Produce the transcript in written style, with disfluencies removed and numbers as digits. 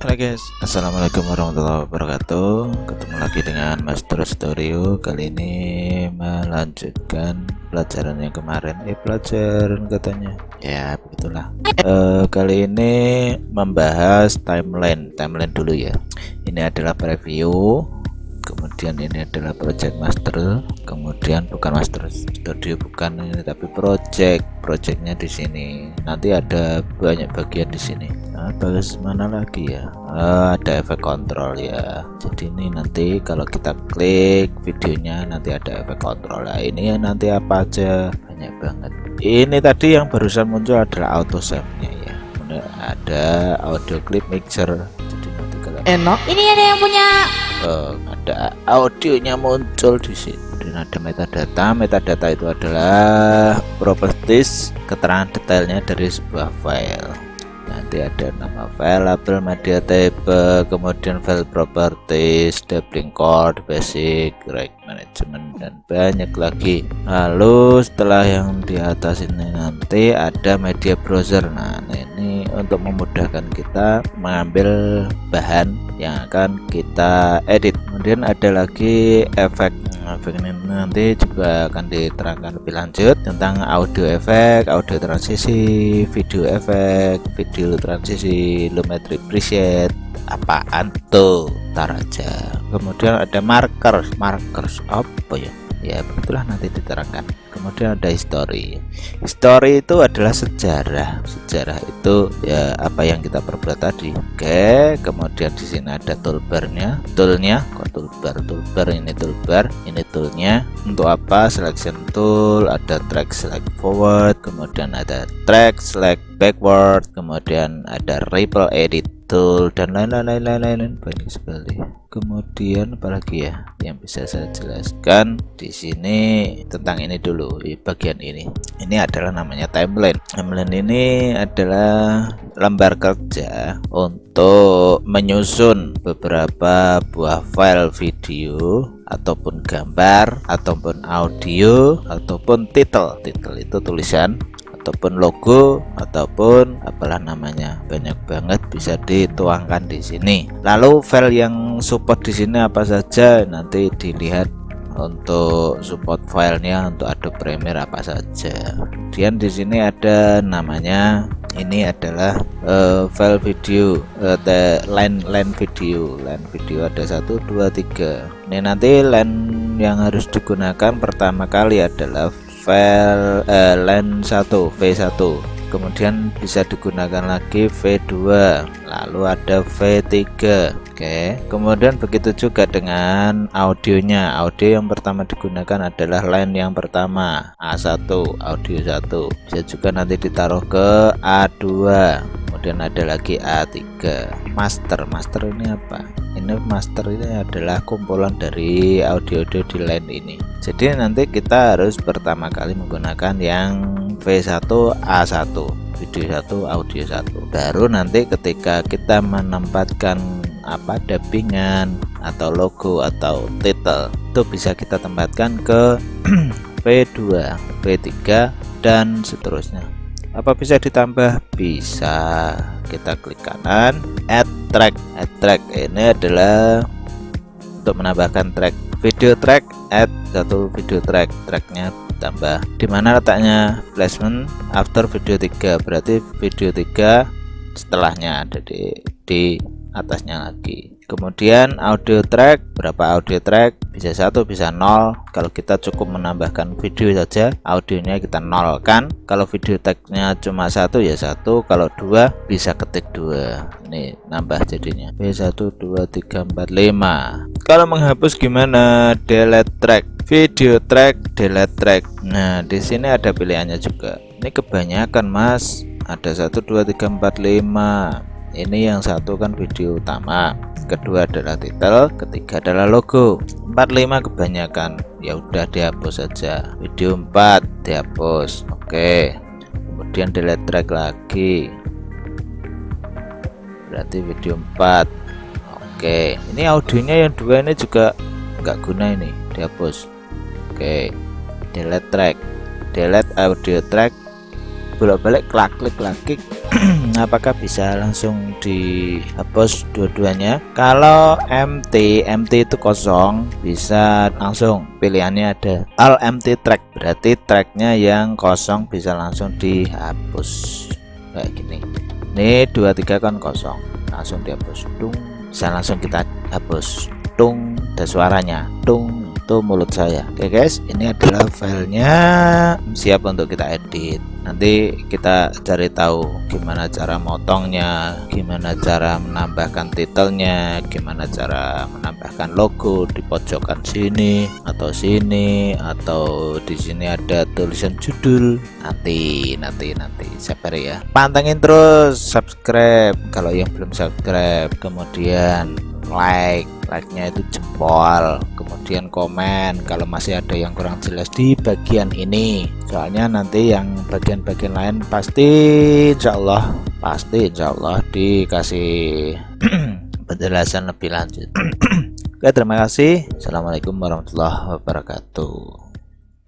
Halo guys, assalamualaikum warahmatullahi wabarakatuh. Ketemu lagi dengan Master Studio. Kali ini melanjutkan pelajaran yang kemarin. Pelajaran katanya. Ya begitulah. Kali ini membahas timeline dulu ya. Ini adalah preview. Kemudian ini adalah project master, kemudian bukan master studio, bukan ini tapi projectnya di sini. Nanti ada banyak bagian di sini. Nah, bahas mana lagi ya? Ada efek kontrol ya. Jadi ini nanti kalau kita klik videonya nanti ada efek kontrol. Nah, ini ya nanti apa aja, banyak banget. Ini tadi yang barusan muncul adalah auto save-nya ya. Kemudian ada audio clip mixer. Jadi nanti kalau enak ini ada yang punya ada audionya muncul di sini. Dan ada metadata itu adalah properties, keterangan detailnya dari sebuah file. Nanti ada nama file, label, media type, kemudian file properties, stapling code, basic, right management, dan banyak lagi. Lalu setelah yang di atas ini nanti ada media browser. Nah ini untuk memudahkan kita mengambil bahan yang akan kita edit. Kemudian ada lagi efek. Efek ini nanti juga akan diterangkan lebih lanjut tentang audio efek, audio transisi, video efek, video transisi, lumetri preset. Apaan tuh? Tar aja. Kemudian ada markers apa ya? Ya begitulah nanti diterangkan. Kemudian ada history itu adalah sejarah itu ya apa yang kita perbuat tadi. Oke, kemudian di sini ada toolbarnya, kok toolbar ini toolnya untuk apa? Selection tool, ada track select forward, kemudian ada track select backward, kemudian ada ripple edit tool, dan lain-lain banyak sekali. Kemudian apalagi ya yang bisa saya jelaskan di sini tentang ini dulu. Bagian ini adalah namanya timeline. Timeline ini adalah lembar kerja untuk menyusun beberapa buah file video ataupun gambar ataupun audio ataupun title itu tulisan ataupun logo ataupun apalah namanya, banyak banget bisa dituangkan di sini. Lalu file yang support di sini apa saja nanti dilihat untuk support filenya untuk Adobe Premiere apa saja. Kemudian di sini ada namanya, ini adalah file video, line video ada 1 2 3. Ini nanti line yang harus digunakan pertama kali adalah file line 1 V1, kemudian bisa digunakan lagi V2, lalu ada V3. Oke, kemudian begitu juga dengan audionya. Audio yang pertama digunakan adalah line yang pertama A1, audio 1. Bisa juga nanti ditaruh ke A2, kemudian ada lagi A3. Master ini apa? Ini master ini adalah kumpulan dari audio-audio di line ini. Jadi nanti kita harus pertama kali menggunakan yang V1 A1, video 1 audio 1. Baru nanti ketika kita menempatkan apa dubbingan atau logo atau title itu bisa kita tempatkan ke V2, V3 dan seterusnya. Apa bisa ditambah? Bisa. Kita klik kanan, add track. Ini adalah untuk menambahkan track video track, add satu video tracknya tambah. Dimana letaknya? Placement after video 3, berarti video 3 setelahnya ada di atasnya lagi. Kemudian audio track, berapa audio track? Bisa 1 bisa 0. Kalau kita cukup menambahkan video saja, audionya kita nolkan. Kalau video tagnya cuma 1 ya 1, kalau 2 bisa ketik 2. Ini nambah jadinya B1 2 3 4 5. Kalau menghapus gimana? Delete track, video track, delete track. Nah di sini ada pilihannya juga. Ini kebanyakan mas, ada 1 2 3 4 5. Ini yang 1 kan video utama, kedua adalah title, ketiga adalah logo. 4 5 kebanyakan, ya udah dihapus saja. Video 4 dihapus. Oke, kemudian delete track lagi, berarti video 4. Oke, ini audionya yang 2 ini juga nggak guna, ini dihapus. Oke, delete track, delete audio track, bolak-balik klik lagi apakah bisa langsung dihapus dua-duanya? Kalau empty itu kosong, bisa langsung, pilihannya ada all empty track, berarti tracknya yang kosong bisa langsung dihapus kayak gini. Ini 23 kan kosong, langsung dihapus, dung, bisa langsung kita hapus, dung, ada suaranya, dung, itu mulut saya. Oke guys, ini adalah filenya, siap untuk kita edit. Nanti kita cari tahu gimana cara motongnya, gimana cara menambahkan titelnya, gimana cara menambahkan logo di pojokan sini atau di sini ada tulisan judul. Nanti sabar ya. Pantengin terus, subscribe kalau yang belum subscribe, kemudian like-nya itu jempol, kemudian komen kalau masih ada yang kurang jelas di bagian ini, soalnya nanti yang bagian-bagian lain pasti insya Allah dikasih penjelasan lebih lanjut. Oke, terima kasih. Assalamualaikum warahmatullahi wabarakatuh.